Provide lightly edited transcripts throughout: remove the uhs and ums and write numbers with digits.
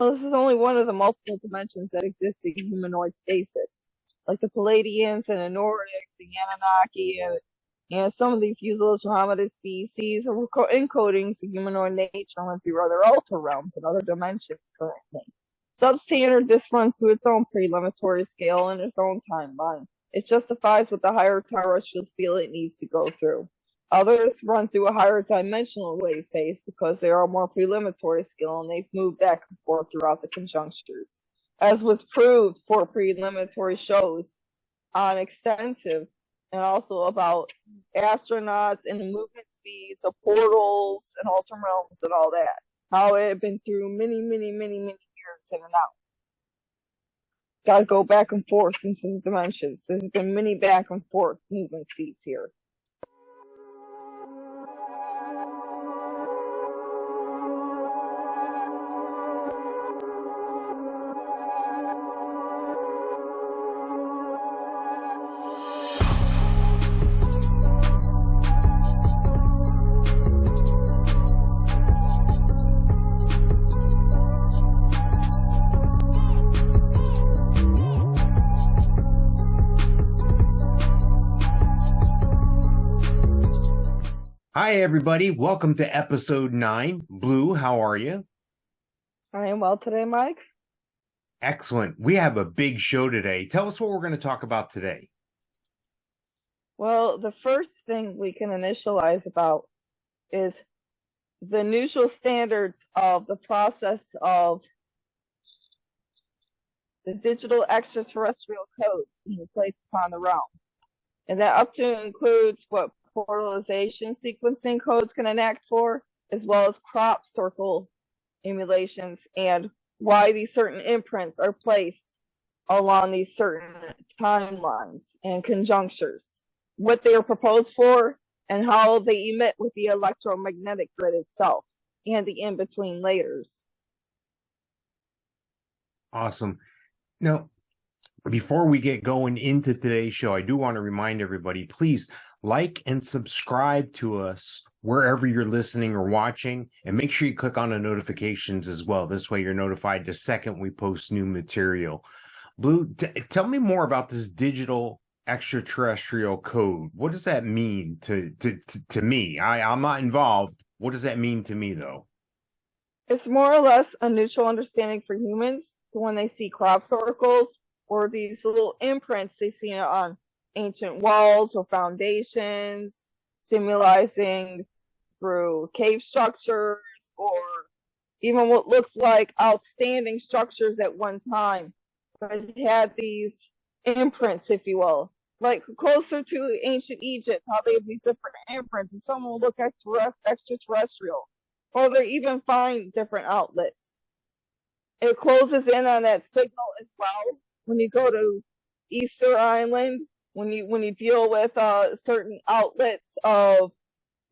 Well, this is only one of the multiple dimensions that exist in humanoid stasis, like the Pleiadians and the Nordics, the Anunnaki, and some of the fuselage hominid species are encoding the humanoid nature and through other alter realms and other dimensions currently. Substandard, this runs through its own preliminary scale and its own timeline. It justifies what the higher terrestrials feel it needs to go through. Others run through a higher dimensional wave phase because they are more preliminary scale and they've moved back and forth throughout the conjunctures. As was proved for preliminary shows on Extensive, and also about astronauts and the movement speeds of portals and alter realms and all that. How it had been through many years in and out. Got to go back and forth into the dimensions. There's been many back and forth movement speeds here. Hi, everybody. Welcome to episode 9. Blue, how are you? I am well today, Mike. Excellent. We have a big show today. Tell us what we're going to talk about today. Well, the first thing we can initialize about is the neutral standards of the process of the digital extraterrestrial codes being placed upon the realm. And that up to includes what portalization sequencing codes can enact for, as well as crop circle emulations, and why these certain imprints are placed along these certain timelines and conjunctures, what they are proposed for, and how they emit with the electromagnetic grid itself and the in-between layers. Awesome. Now, before we get going into today's show, I do want to remind everybody, please like and subscribe to us wherever you're listening or watching, and make sure you click on the notifications as well. This way you're notified the second we post new material. Blue, tell me more about this digital extraterrestrial code. What does that mean to me? I'm not involved. What does that mean to me, though? It's more or less a neutral understanding for humans. So when they see crop circles or these little imprints they see on ancient walls or foundations, symbolizing through cave structures, or even what looks like outstanding structures at one time, but it had these imprints, if you will, like closer to ancient Egypt, how they have these different imprints, and some will look extraterrestrial, or they even find different outlets. It closes in on that signal as well when you go to Easter Island. When you deal with certain outlets of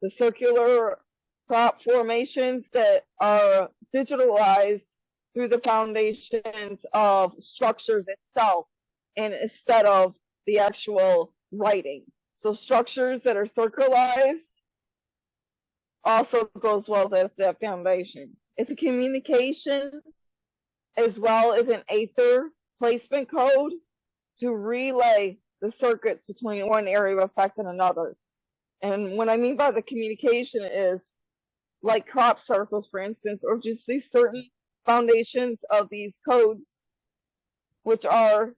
the circular crop formations that are digitalized through the foundations of structures itself, and instead of the actual writing. So structures that are circularized also goes well with that foundation. It's a communication as well as an Aether placement code to relay the circuits between one area of effect and another. And what I mean by the communication is like crop circles, for instance, or just these certain foundations of these codes, which are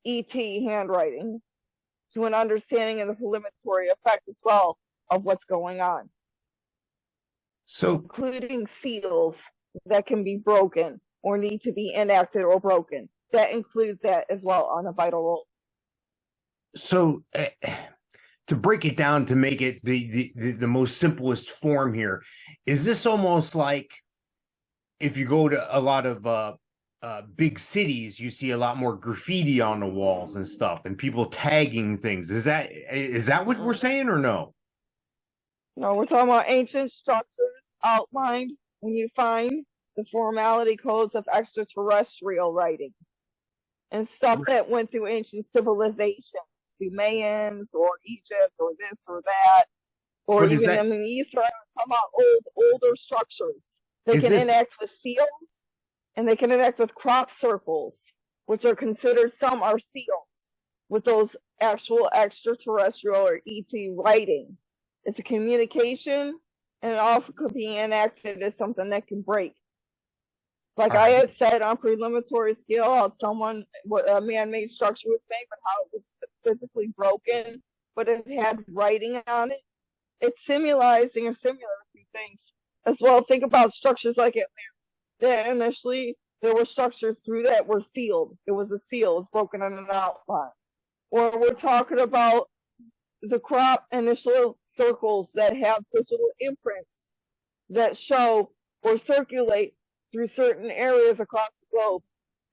ET handwriting, to an understanding of the preliminary effect as well of what's going on. So, including seals that can be broken or need to be enacted or broken. That includes that as well on a vital role. So to break it down, to make it the most simplest form here, is this almost like if you go to a lot of big cities, you see a lot more graffiti on the walls and stuff, and people tagging things. Is that what we're saying, or no? No, we're talking about ancient structures outlined when you find the formality codes of extraterrestrial writing and stuff that went through ancient civilizations. The Mayans or Egypt or this or that, or even in the East, talking about older structures. They can enact with seals And they can interact with crop circles, which are considered, some are seals, with those actual extraterrestrial or ET writing. It's a communication, and it also could be enacted as something that can break. Like I had said on preliminary scale, how a man-made structure was made, but how it was physically broken, but it had writing on it. It's symbolizing or similar to things as well. Think about structures like Atlantis. That initially there were structures through that were sealed. It was a seal, it was broken on an outline. Or we're talking about the crop initial circles that have digital imprints that show or circulate through certain areas across the globe.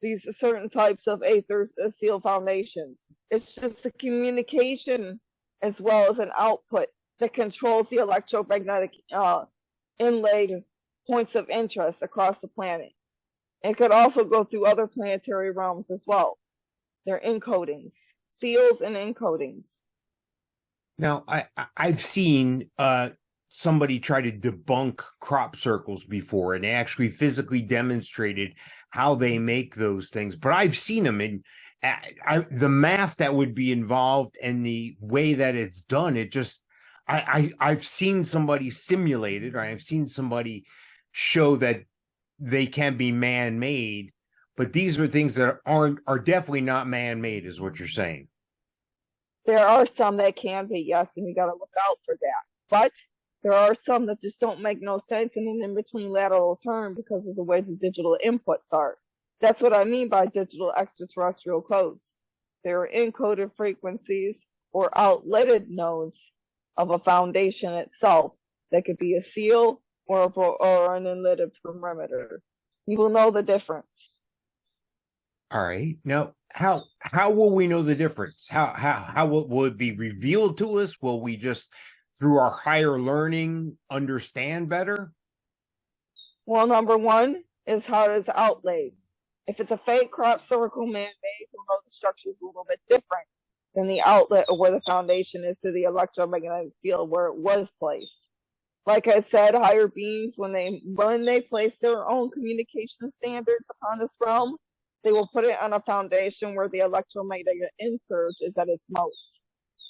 These certain types of Aethers, seal foundations. It's just a communication as well as an output that controls the electromagnetic inlaid points of interest across the planet. It could also go through other planetary realms as well. They're encodings, seals and encodings. Now, I've seen somebody try to debunk crop circles before, and they actually physically demonstrated how they make those things. But I've seen them, and the math that would be involved and the way that it's done, it just, I've seen somebody simulate it, or I've seen somebody show that they can be man-made, but these are things that are definitely not man-made, is what you're saying. There are some that can be, yes, and you got to look out for that. But there are some that just don't make no sense in an in-between lateral term because of the way the digital inputs are. That's what I mean by digital extraterrestrial codes. They are encoded frequencies or outletted nodes of a foundation itself that could be a seal or an inletted perimeter. You will know the difference. All right. Now, how will we know the difference? How will it be revealed to us? Will we just, through our higher learning, understand better? Well, number one is how it is outlaid. If it's a fake crop circle man-made, we'll know the structure is a little bit different than the outlet or where the foundation is to the electromagnetic field where it was placed. Like I said, higher beings, when they place their own communication standards upon this realm, they will put it on a foundation where the electromagnetic surge is at its most,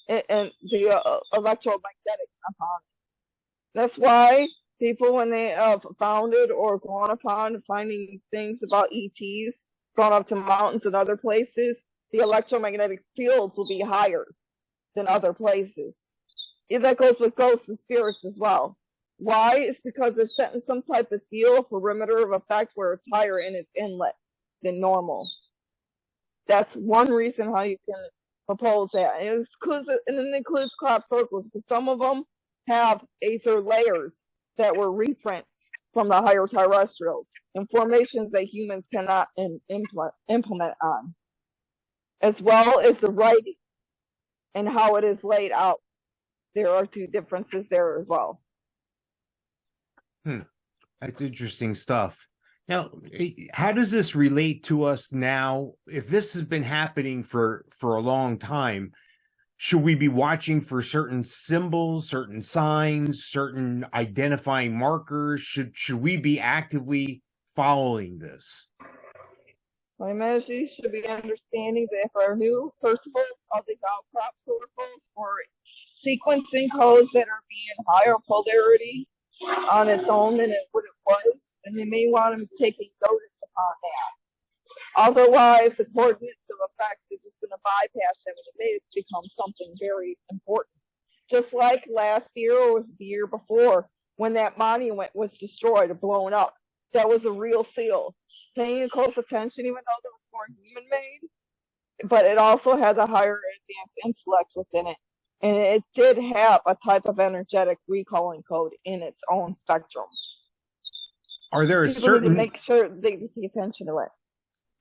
and the electromagnetics upon it. That's why people, when they have founded or gone upon finding things about ETs, gone up to mountains and other places, the electromagnetic fields will be higher than other places. That goes with ghosts and spirits as well. Why? It's because they're setting some type of seal, perimeter of effect, where it's higher in its inlet than normal. That's one reason how you can propose that. And it includes crop circles, because some of them have Aether layers that were reprints from the higher terrestrials and formations that humans cannot implement on, as well as the writing and how it is laid out. There are two differences there as well. That's interesting stuff. Now, how does this relate to us now? If this has been happening for a long time, should we be watching for certain symbols, certain signs, certain identifying markers? Should we be actively following this? My message should be understanding that if our new principles of the crop circles or sequencing codes that are being higher polarity on its own than what it was, and they may want to take notice upon that. Otherwise, the coordinates of effect are just going to bypass them, and it may become something very important. Just like last year or was the year before, when that monument was destroyed or blown up, that was a real seal. Paying close attention, even though it was more human-made, but it also had a higher advanced intellect within it. And it did have a type of energetic recalling code in its own spectrum. Are there People need to make sure they pay attention to it.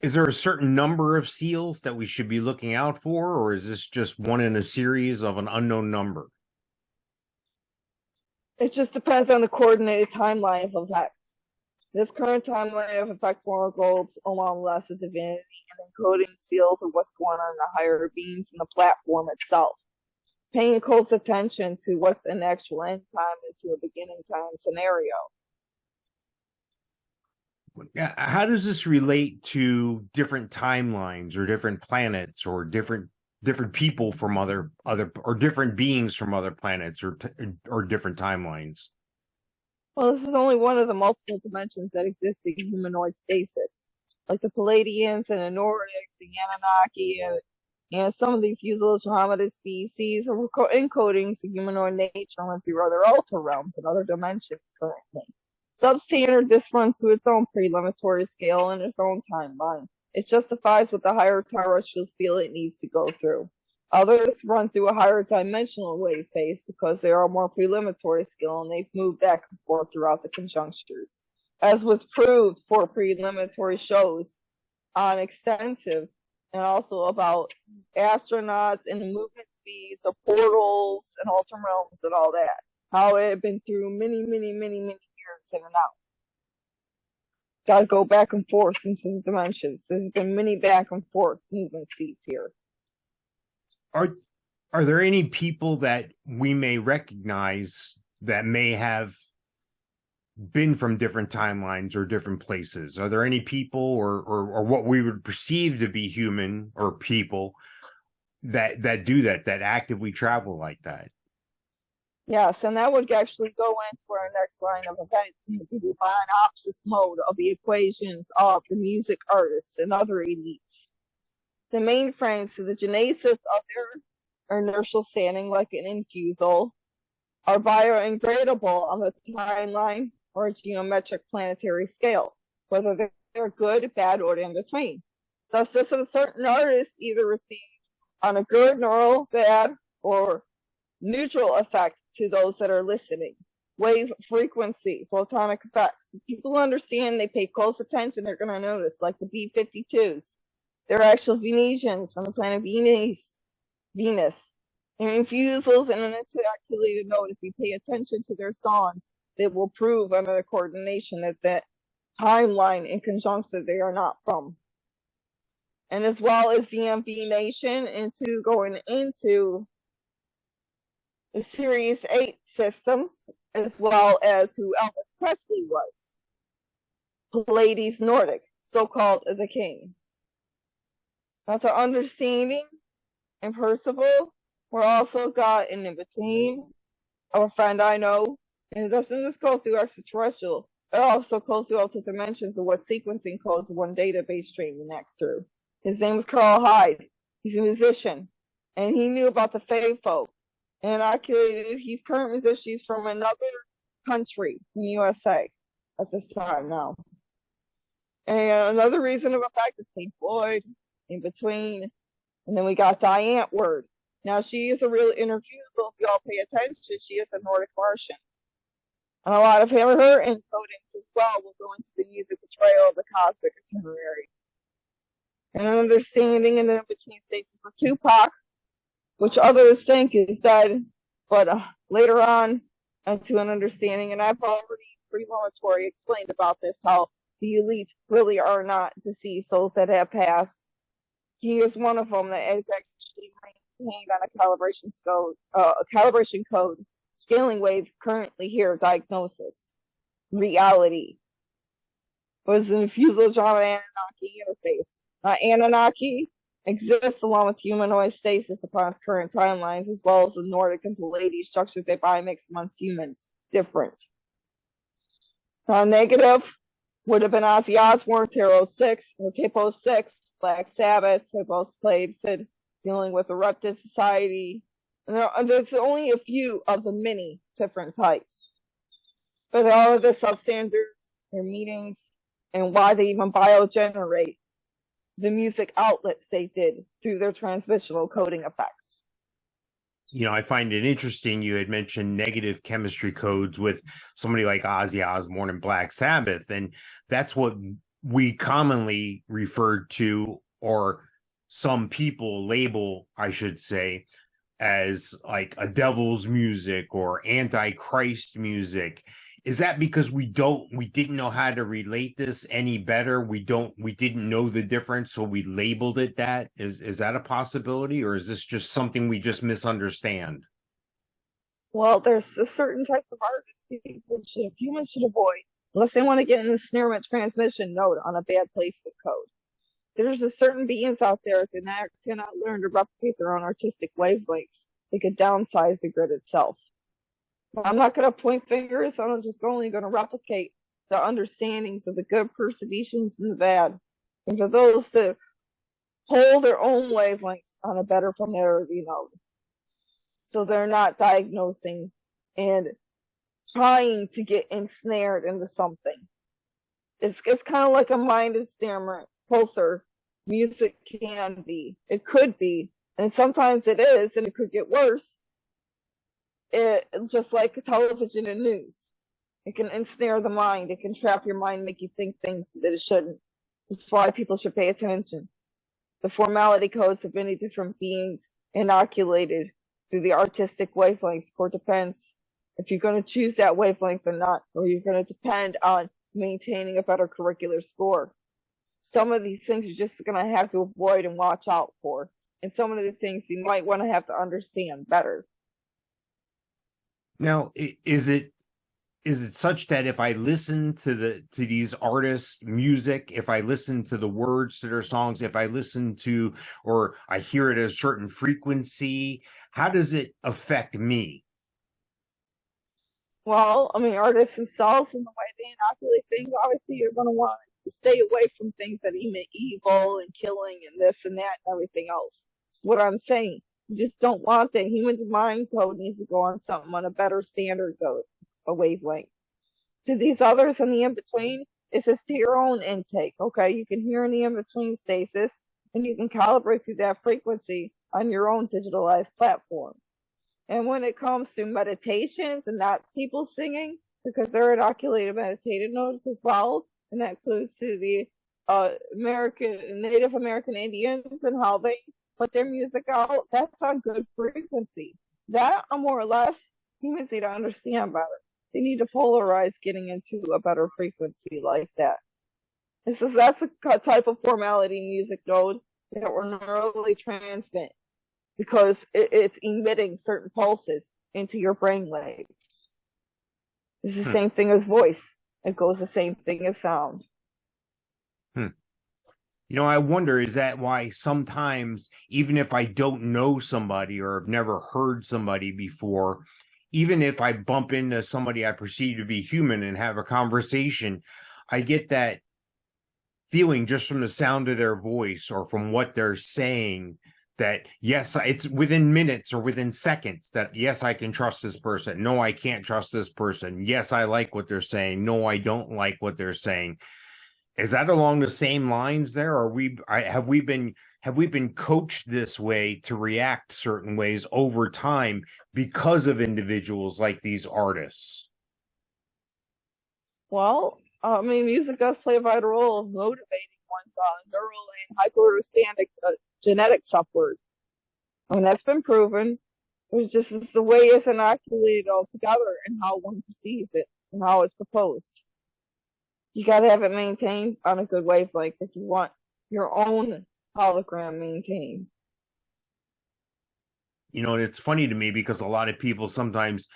Is there a certain number of seals that we should be looking out for, or is this just one in a series of an unknown number? It just depends on the coordinated timeline of effect. This current timeline of effect more goals along less of divinity and encoding seals of what's going on in the higher beings and the platform itself. Paying close attention to what's an actual end time into a beginning time scenario. How does this relate to different timelines or different planets or different people from other or different beings from other planets or different timelines? Well, this is only one of the multiple dimensions that exist in humanoid stasis, like the Pleiadians and the Nordics, the Anunnaki, and some of the fuselage hominid species are encoding the humanoid nature and through other alter realms and other dimensions currently. Substandard, this runs through its own preliminary scale and its own timeline. It justifies what the higher terrestrials feel it needs to go through. Others run through a higher dimensional wave phase because they are more preliminary scale and they've moved back and forth throughout the conjunctures. As was proved for preliminary shows on extensive and also about astronauts and the movement speeds of portals and alter realms and all that. How it had been through many years in and out. Got to go back and forth into the dimensions. There's been many back and forth movement speeds here. Are there any people that we may recognize that may have been from different timelines or different places? Are there any people or what we would perceive to be human or people that do that actively travel like that? Yes, and that would actually go into our next line of events, the divine opposite mode of the equations of the music artists and other elites. The mainframes to the genesis of their inertial standing like an infusel are bioingradable on the timeline or geometric planetary scale, whether they're good, bad, or in between. Thus, this of certain artists either receive on a good, neural, bad, or neutral effect to those that are listening. Wave frequency, photonic effects. If people understand, they pay close attention, they're going to notice, like the B-52s. They're actual Venetians from the planet Venus. And infusals and an interaculated note, if you pay attention to their songs, they will prove under the coordination that timeline in conjunction they are not from. And as well as DMV Nation going into the Series 8 systems, as well as who Elvis Presley was. Pleiades Nordic, so-called the king. That's our understanding and Percival. We're also got an in-between, our friend I know, and it doesn't just go through Extraterrestrial, it also goes through altered dimensions of what sequencing codes one database stream connects through. His name was Karl Hyde. He's a musician, and he knew about the Fae folk. And he's current musician. He's from another country in the USA at this time now. And another reason of effect is Pink Floyd, in between. And then we got Antwoord. Now she is a real interview, so if y'all pay attention, she is a Nordic Martian. And a lot of her encodings as well will go into the music portrayal of the cosmic itinerary. And an understanding in the in-between states is for TuPac, which others think is dead, but later on into an understanding, and I've already preliminary explained about this, how the elite really are not deceased souls that have passed. He is one of them that is actually maintained on a calibration code, scaling wave currently here, diagnosis, reality. Was an fuselage on an Anunnaki interface. Anunnaki exists along with humanoid stasis upon its current timelines, as well as the Nordic and Pleiadian structures they biomix amongst humans. Different. Negative would have been Ozzy Osbourne, Tarot 6, or Tapo 6, Black Sabbath, Tapo Played, dealing with the Reptile Society. And there's only a few of the many different types. But all of the substandards, their meetings, and why they even biogenerate the music outlets they did through their transmissional coding effects. You know, I find it interesting you had mentioned negative chemistry codes with somebody like Ozzy Osbourne and Black Sabbath, and that's what we commonly refer to, or some people label, I should say, as like a devil's music or antichrist music. Is that because we didn't know how to relate this any better? We didn't know the difference, so we labeled it that? Is that a possibility, or is this just something we just misunderstand? Well, there's certain types of artists humans should avoid. unless they want to get an ensnarement transmission node on a bad placement code. There's a certain beings out there that cannot learn to replicate their own artistic wavelengths. They could downsize the grid itself. I'm not going to point fingers. I'm just only going to replicate the understandings of the good perceptions and the bad. And for those to hold their own wavelengths on a better polarity node. So they're not diagnosing and trying to get ensnared into something. It's kind of like a mind ensnarement pulsar. Music can be. It could be. And sometimes it is, and it could get worse. Just like television and news. It can ensnare the mind. It can trap your mind, make you think things that it shouldn't. This is why people should pay attention. The formality codes of many different beings inoculated through the artistic wavelengths. It depends if you're going to choose that wavelength or not, or you're going to depend on maintaining a better curricular score. Some of these things you're just going to have to avoid and watch out for. And some of the things you might want to have to understand better. Now, is it such that if I listen to these artists' music, if I listen to the words to their songs, if I listen to or I hear it at a certain frequency, how does it affect me? Well, I mean, artists themselves and the way they inoculate things, obviously you're going to want to stay away from things that emit evil and killing and this and that and everything else. That's what I'm saying. You just don't want that. Human's mind code needs to go on something on a better standard code, a wavelength. To these others in the in-between, it's just to your own intake, okay? You can hear in the in-between stasis, and you can calibrate through that frequency on your own digitalized platform. And when it comes to meditations and not people singing, because they're inoculated meditative notes as well, and that includes to the Native American Indians and how they put their music out, that's on good frequency. That, more or less, humans need to understand better. They need to polarize getting into a better frequency like that. That's a type of formality music node that will neurally transmit because it's emitting certain pulses into your brain waves. It's the same thing as voice. It goes the same thing as sound. You know, I wonder, is that why sometimes, even if I don't know somebody or have never heard somebody before, even if I bump into somebody I perceive to be human and have a conversation, I get that feeling just from the sound of their voice or from what they're saying that, yes, it's within minutes or within seconds that, yes, I can trust this person. No, I can't trust this person. Yes, I like what they're saying. No, I don't like what they're saying. Is that along the same lines there? Or have we been coached this way to react certain ways over time because of individuals like these artists? Well, I mean, music does play a vital role of motivating one's neural and hyperosthetic genetics upward. I mean, that's been proven. It's the way it's inoculated altogether and how one perceives it and how it's proposed. You got to have it maintained on a good wavelength if you want your own hologram maintained. You know, it's funny to me because a lot of people sometimes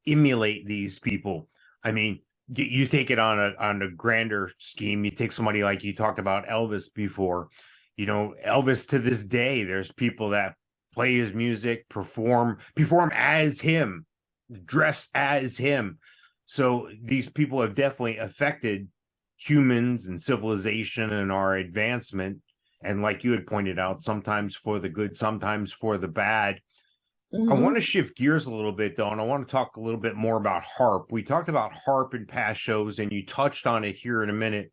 emulate these people. I mean, you take it on a grander scheme. You take somebody like you talked about Elvis before. You know, Elvis to this day, there's people that play his music, perform as him, dress as him. So these people have definitely affected humans and civilization and our advancement. And like you had pointed out, sometimes for the good, sometimes for the bad. Mm-hmm. I want to shift gears a little bit, though, and I want to talk a little bit more about HAARP. We talked about HAARP in past shows, and you touched on it here in a minute.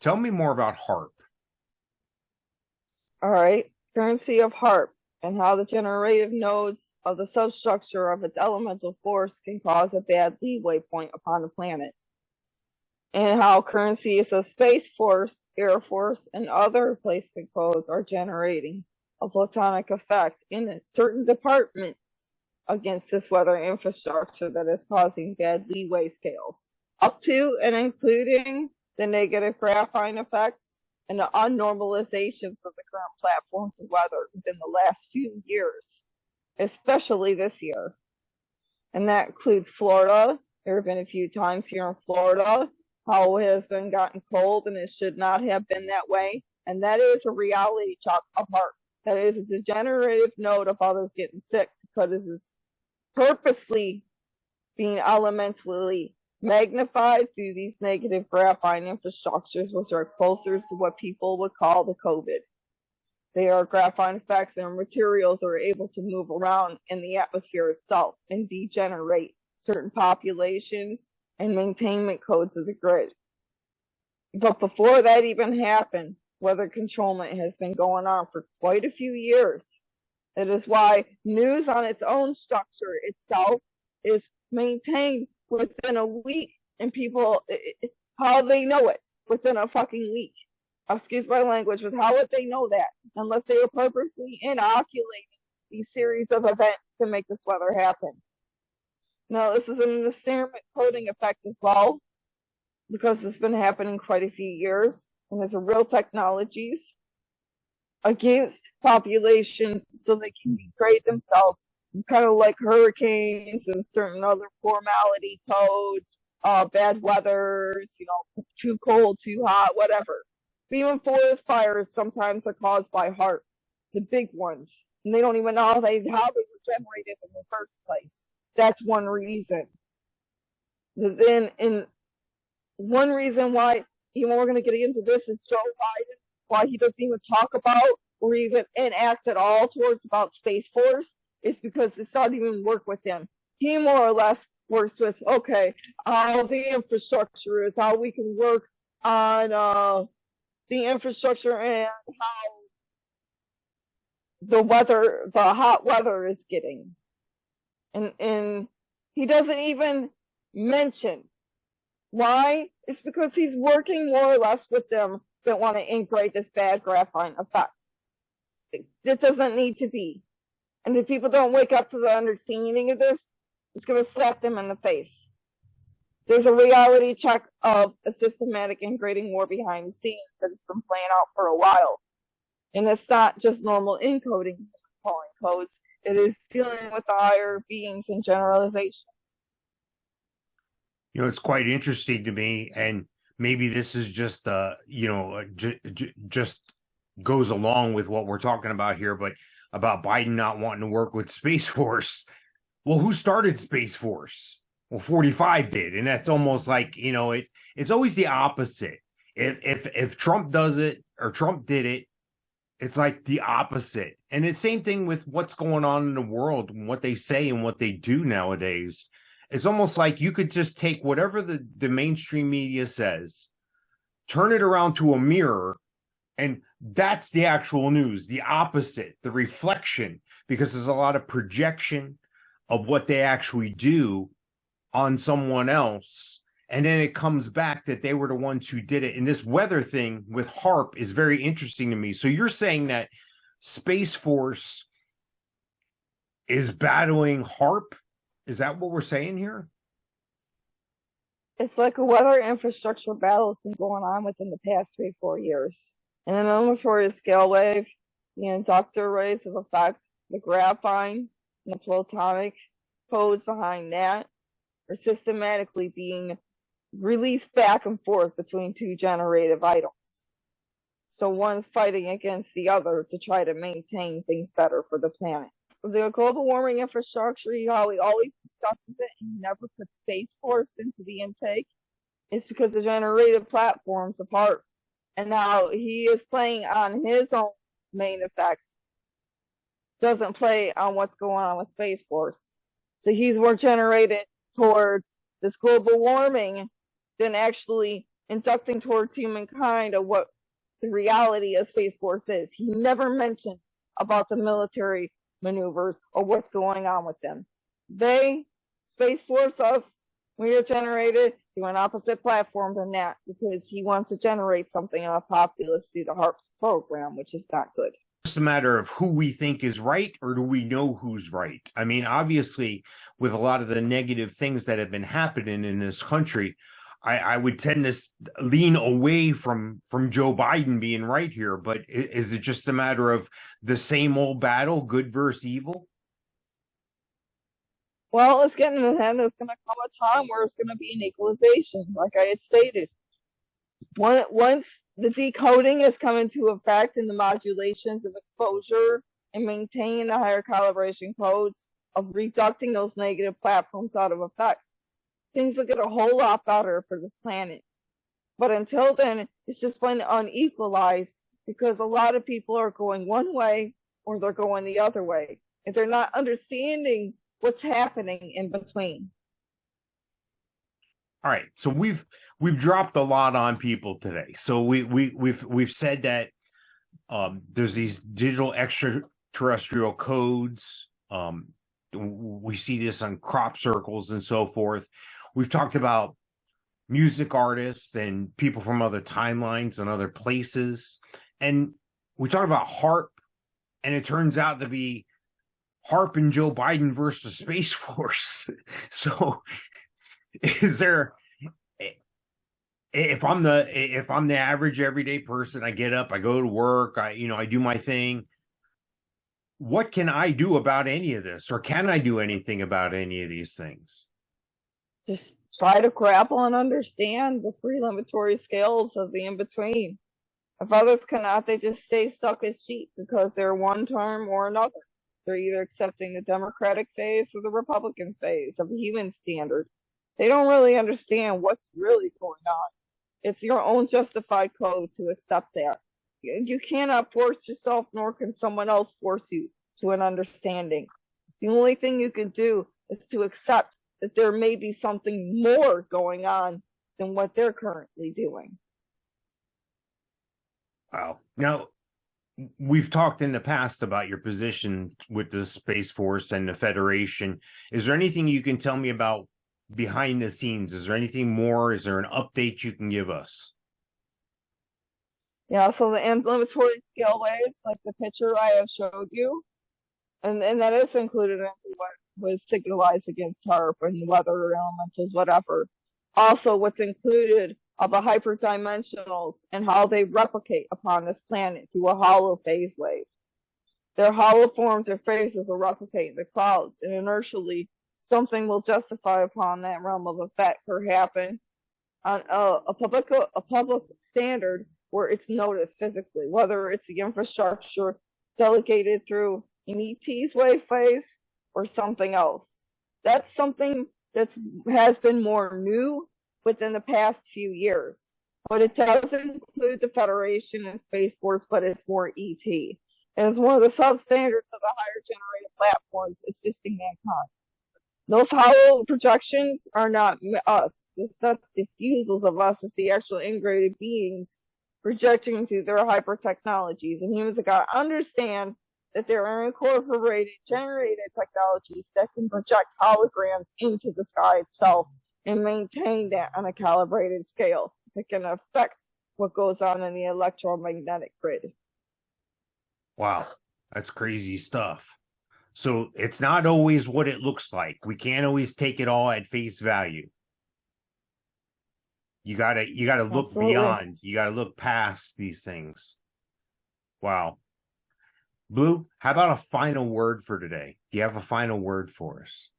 Tell me more about HAARP. All right. Currency of HAARP and how the generative nodes of the substructure of its elemental force can cause a bad leeway point upon the planet. And how currencies of Space Force, Air Force, and other placement codes are generating a photonic effect in certain departments against this weather infrastructure that is causing bad leeway scales, up to and including the negative graphene effects and the unnormalizations of the current platforms of weather within the last few years, especially this year. And that includes Florida. There have been a few times here in Florida how it has been gotten cold and it should not have been that way. And that is a reality check of H.A.A.R.P. That is a degenerative note of others getting sick because it is purposely being elementally magnified through these negative graphite infrastructures, which are closer to what people would call the COVID. They are graphite effects and materials that are able to move around in the atmosphere itself and degenerate certain populations and maintainment codes of the grid. But before that even happened, weather controlment has been going on for quite a few years. That is why news on its own structure itself is maintained within a week, and people, how they know it within a fucking week. Excuse my language, but how would they know that unless they were purposely inoculating these series of events to make this weather happen? Now, this is an experiment coding effect as well, because it's been happening quite a few years, and there's a real technologies against populations so they can degrade themselves, kind of like hurricanes and certain other formality codes, bad weathers, too cold, too hot, whatever. Even forest fires sometimes are caused by H.A.A.R.P, the big ones, and they don't even know how they were generated in the first place. That's one reason. Then, one reason why, even we're going to get into this, is Joe Biden, why he doesn't even talk about or even enact at all towards about Space Force, is because it's not even work with him. He more or less works with, okay, how the infrastructure is, how we can work on the infrastructure and how the weather, the hot weather is getting. And he doesn't even mention why. It's because he's working more or less with them that want to integrate this bad graphite effect. This doesn't need to be. And if people don't wake up to the understanding of this, it's going to slap them in the face. There's a reality check of a systematic integrating war behind the scenes that has been playing out for a while. And it's not just normal encoding calling codes. It is dealing with the higher beings and generalization. It's quite interesting to me, and maybe this is just, just goes along with what we're talking about here, but about Biden not wanting to work with Space Force. Well, who started Space Force? Well, 45 did, and that's almost like, it's always the opposite. If Trump does it or Trump did it, it's like the opposite. And it's the same thing with what's going on in the world and what they say and what they do nowadays. It's almost like you could just take whatever the mainstream media says, turn it around to a mirror, and that's the actual news, the opposite, the reflection, because there's a lot of projection of what they actually do on someone else. And then it comes back that they were the ones who did it. And this weather thing with H.A.A.R.P is very interesting to me. So you're saying that Space Force is battling H.A.A.R.P? Is that what we're saying here? It's like a weather infrastructure battle that's been going on within the past 3-4 years. And an notorious scale wave, the inductor rays of effect, the graphite, and the plutonic codes behind that are systematically being released back and forth between two generative items. So one's fighting against the other to try to maintain things better for the planet. The global warming infrastructure, how he always discusses it and he never puts Space Force into the intake, is because the generative platforms of H.A.A.R.P. And now he is playing on his own main effect, doesn't play on what's going on with Space Force. So he's more generated towards this global warming than actually inducting towards humankind of what the reality of Space Force is. He never mentioned about the military maneuvers or what's going on with them. Space Force, us, we are generated through an opposite platform than that because he wants to generate something in a populace through the H.A.A.R.P program, which is not good. It's a matter of who we think is right, or do we know who's right? I mean, obviously, with a lot of the negative things that have been happening in this country, I would tend to lean away from Joe Biden being right here. But is it just a matter of the same old battle, good versus evil? Well, it's getting to the end. There's going to come a time where it's going to be an equalization, like I had stated. Once the decoding has come into effect and the modulations of exposure and maintaining the higher calibration codes of reducting those negative platforms out of effect, things will get a whole lot better for this planet. But until then, it's just been unequalized because a lot of people are going one way or they're going the other way, and they're not understanding what's happening in between. All right, so we've dropped a lot on people today. So we've said that there's these digital extraterrestrial codes. We see this on crop circles and so forth. We've talked about music artists and people from other timelines and other places, and we talked about HAARP, and it turns out to be HAARP and Joe Biden versus Space Force. So is there, if I'm the average everyday person, I get up, I go to work, I do my thing, what can I do about any of this, or can I do anything about any of these things? Just try to grapple and understand the three limitory scales of the in-between. If others cannot, they just stay stuck as sheep because they're one term or another. They're either accepting the Democratic phase or the Republican phase of the human standard. They don't really understand what's really going on. It's your own justified code to accept that. You cannot force yourself, nor can someone else force you to an understanding. The only thing you can do is to accept that there may be something more going on than what they're currently doing. Wow. Now, we've talked in the past about your position with the Space Force and the Federation. Is there anything you can tell me about behind the scenes? Is there anything more? Is there an update you can give us? Yeah, so the inflammatory scaleways, like the picture I have showed you, and that is included into what was signalized against H.A.A.R.P and weather elementals, whatever. Also, what's included are the hyperdimensionals and how they replicate upon this planet through a hollow phase wave. Their hollow forms or phases will replicate in the clouds, and inertially, something will justify upon that realm of effect or happen on a public standard where it's noticed physically, whether it's the infrastructure delegated through an ET's wave phase or something else. That's something that has been more new within the past few years. But it does include the Federation and Space Force, but it's more ET. And it's one of the substandards of the higher generated platforms assisting mankind. Those hollow projections are not us. It's not diffusals of us. It's the actual integrated beings projecting through their hyper technologies. And humans have got to understand that there are incorporated generated technologies that can project holograms into the sky itself and maintain that on a calibrated scale. It can affect what goes on in the electromagnetic grid. Wow, that's crazy stuff. So it's not always what it looks like. We can't always take it all at face value. You gotta look Absolutely. beyond. You gotta look past these things. Wow. Blue, how about a final word for today? Do you have a final word for us?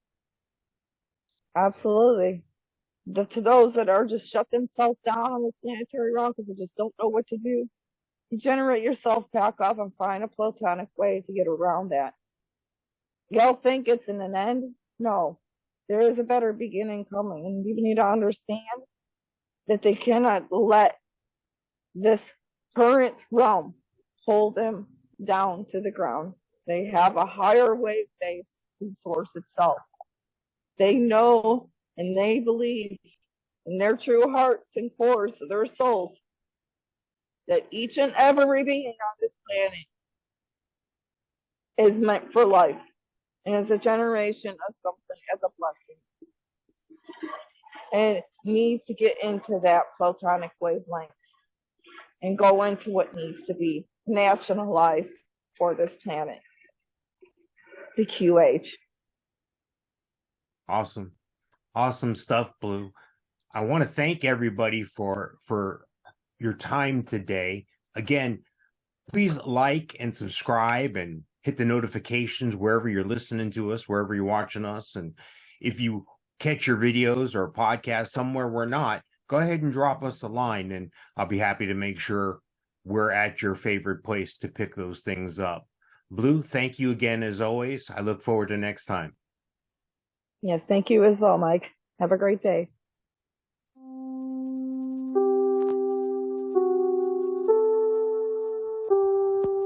Absolutely. To those that are just shut themselves down on this planetary realm because they just don't know what to do, you generate yourself back up and find a platonic way to get around that. Y'all think it's an end? No. There is a better beginning coming, and you need to understand that they cannot let this current realm hold them down to the ground. They have a higher wave base than source itself. They know and they believe in their true hearts and cores of their souls that each and every being on this planet is meant for life and is a generation of something as a blessing. And needs to get into that platonic wavelength and go into what needs to be nationalized for this planet. The QH. Awesome. Awesome stuff, Blue. I want to thank everybody for your time today. Again, please like and subscribe and hit the notifications wherever you're listening to us, wherever you're watching us. And if you catch your videos or podcasts somewhere we're not, go ahead and drop us a line, and I'll be happy to make sure we're at your favorite place to pick those things up. Blue, thank you again as always. I look forward to next time. Yes, thank you as well, Mike. Have a great day.